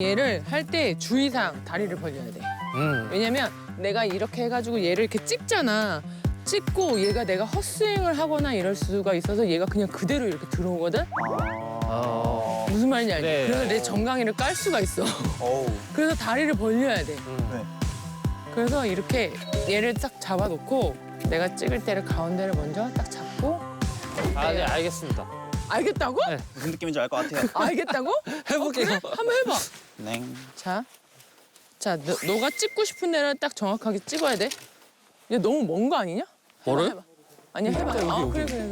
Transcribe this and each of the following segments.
얘를 할 때 주의사항 다리를 벌려야 돼. 왜냐면 내가 이렇게 해가지고 얘를 이렇게 찍잖아. 찍고 얘가 내가 헛스윙을 하거나 이럴 수가 있어서 얘가 그냥 그대로 이렇게 들어오거든? 무슨 말인지 알지? 네. 그래서 내 정강이를 깔 수가 있어. 그래서 다리를 벌려야 돼. 네. 그래서 이렇게 얘를 딱 잡아놓고 내가 찍을 때를 가운데를 먼저 딱 잡고 아, 네, 알겠습니다. 알겠다고? 네. 무슨 느낌인지 알 것 같아요. 알겠다고? 해볼게요. 그래? 한번 해봐. 네. 자, 너가 찍고 싶은 데를 딱 정확하게 찍어야 돼. 얘 너무 먼 거 아니냐? 뭐를? 해봐. 아니야, 해봐. 여기, 아, 여기. 그래.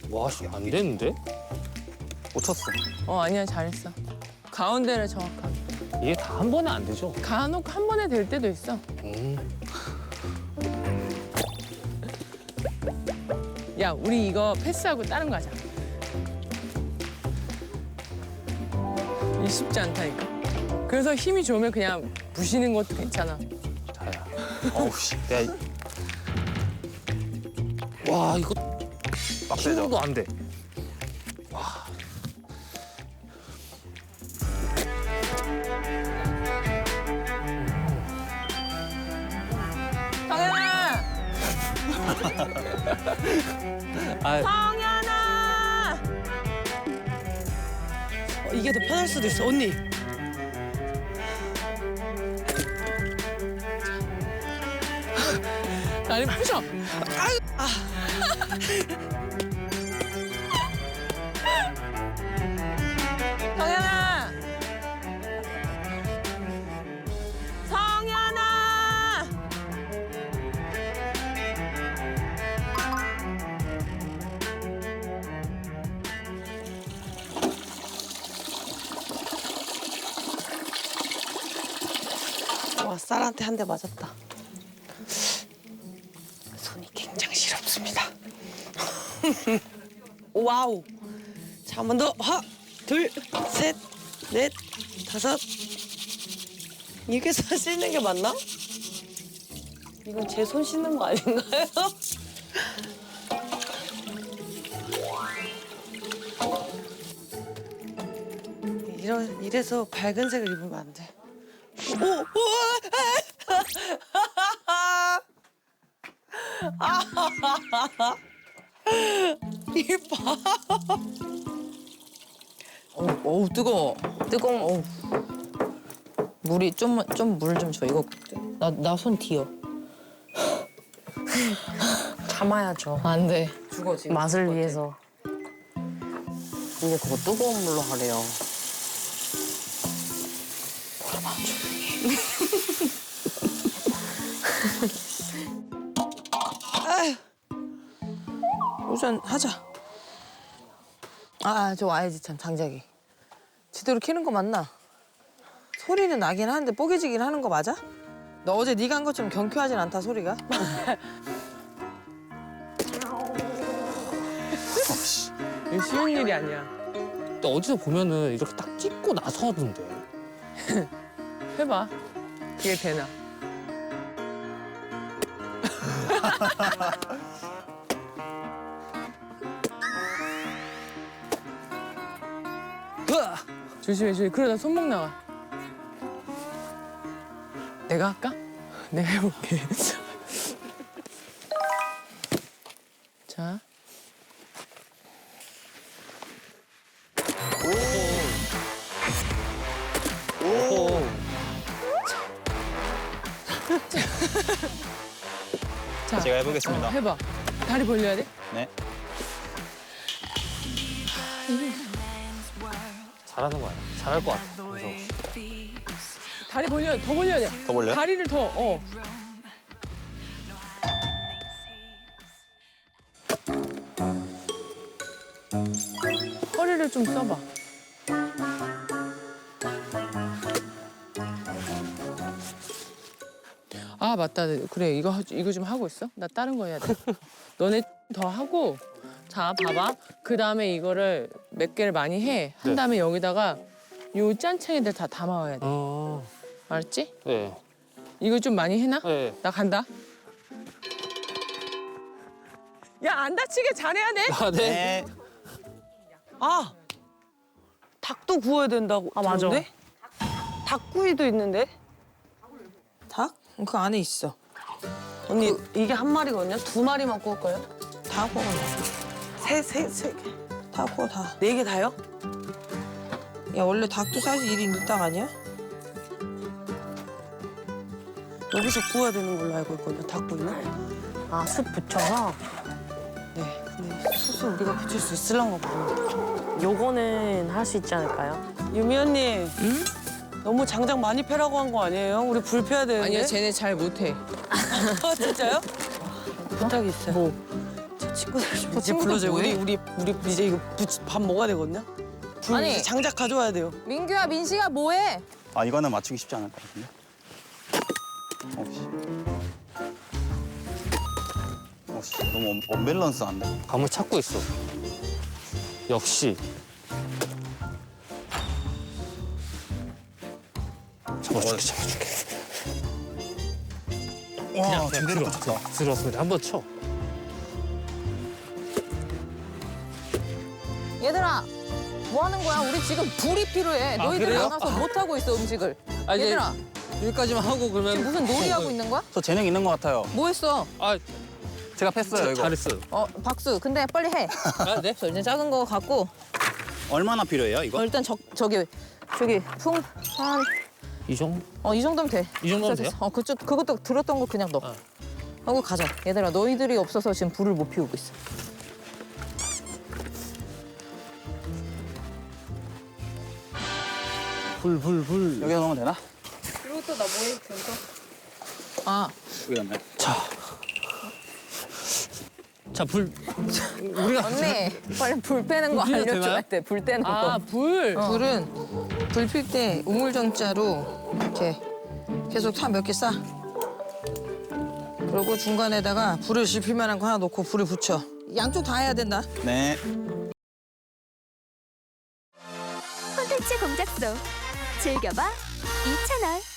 와, 씨, 안 되는데? 못 쳤어. 아니야, 잘했어. 가운데를 정확하게. 이게 다 한 번에 안 되죠? 간혹 한 번에 될 때도 있어. 야, 우리 이거 패스하고 다른 거 하자. 이게 쉽지 않다니까. 그래서 힘이 좋으면 그냥 부시는 것도 괜찮아. 자야. 어우 씨. 내가 와, 이거 빡세죠. 힘도 안 돼. 성현아! 아, 성현아! 이게 더 편할 수도 있어, 언니. 다리 부셔. 성현아! 성현아! 와, 쌀한테 한 대 맞았다. 손이 굉장히 시렵습니다. 와우. 자, 한 번 더. 하나, 둘, 셋, 넷, 다섯. 이렇게 손 씻는 게 맞나? 이건 제 손 씻는 거 아닌가요? 이래서 밝은 색을 입으면 안 돼. 오! 오! 이봐. 어우 뜨거워. 뜨거워. 물이 좀 물 좀 줘. 이거 나 손 뒤어. 참아야죠. 안 돼. 죽어 지금. 맛을 위해서. 근데 그거 뜨거운 물로 하래요. 우선 하자. 저 와야지 참 장작이. 제대로 캐는 거 맞나? 소리는 나긴 하는데 뽀개지긴 하는 거 맞아? 너 어제 네가 한 것처럼 경쾌하진 않다 소리가. 이거 쉬운 일이 아니야. 또 어디서 보면은 이렇게 딱 찍고 나서 하던데. 해봐. 그게 되나? 조심해. 그러다 손목 나가. 내가 할까? 내가 해볼게. 자. 오. 자. 제가 해보겠습니다. 해봐. 다리 벌려야 돼? 네. 잘하는 거야. 잘할 것 같아. 그래서 다리 더 벌려야 돼. 더 벌려요? 다리를 더. 허리를 좀 써봐. 아, 맞다. 그래, 이거 좀 하고 있어? 나 다른 거 해야 돼. 너네 더 하고, 자, 봐봐. 그 다음에 이거를 몇 개를 많이 해. 한 네. 다음에 여기다가 요 짠챙이들 다 담아와야 돼. 알았지? 네. 이거 좀 많이 해놔? 네. 나 간다. 야, 안 다치게 잘해야 돼. 아, 네. 네. 아 닭도 구워야 된다고. 아, 맞아. 그런데? 닭구이도 있는데? 닭? 그 안에 있어. 언니 이게 한 마리거든요? 두 마리만 구울 거예요? 다 구워. 세 개. 다 구워 다. 네 개 다요? 야 원래 닭도 사실 1인 6닭 아니야? 여기서 구워야 되는 걸로 알고 있거든요. 닭구이는. 아, 숯 붙여서? 네. 근데 소스 우리가 붙일 수 있을란가 모르겠어. 요거는 할 수 있지 않을까요? 유미 언니. 너무 장작 많이 패라고 한 거 아니에요? 우리 불 펴야 되는데. 아니야, 쟤네 잘 못해. 아 진짜요? 부탁이 있어요. 뭐? 제 친구들 좀 저 이제 친구들 불러줘요. 뭐해? 우리 이제 이거 밥 먹어야 되거든요. 불 아니. 이제 장작 가져와야 돼요. 민규야 민식아 뭐해? 아 이거는 맞추기 쉽지 않을 것 같은데. 너무 언밸런스한데. 감을 찾고 있어. 역시. 잡아줄게. 와 제대로 맞췄다. 들었습니다. 한번 쳐. 얘들아 뭐 하는 거야? 우리 지금 불이 필요해. 너희들 그래요? 나가서 못 하고 있어 음식을. 아, 이제 얘들아 여기까지만 하고 그러면. 지금 무슨 놀이 하고 있는 거야? 저 재능 있는 것 같아요. 뭐 했어? 아, 제가 패스요 이거. 잘했어요. 박수. 근데 빨리 해. 아, 네. 저 이제 작은 거 갖고 얼마나 필요해요 이거? 일단 저기 풍한 이 정도? 이 정도면 돼. 이 정도면 돼요? 그것도 들었던 거 그냥 넣어. 하고 가자. 얘들아 너희들이 없어서 지금 불을 못 피우고 있어. 불. 여기다 넣으면 되나? 아 여기 넣네. 자, 불. 우리가 언니 빨리 불 빼는 거 불 피워도 알려줘야 되나요? 돼. 불 빼는 아, 거. 불. 불은 불 필 때 우물정자로 이렇게 계속 타 몇 개 싸. 그리고 중간에다가 불을 지필 만한 거 하나 놓고 불을 붙여. 양쪽 다 해야 된다. 네. 콘텐츠 공작소 즐겨봐 이채널.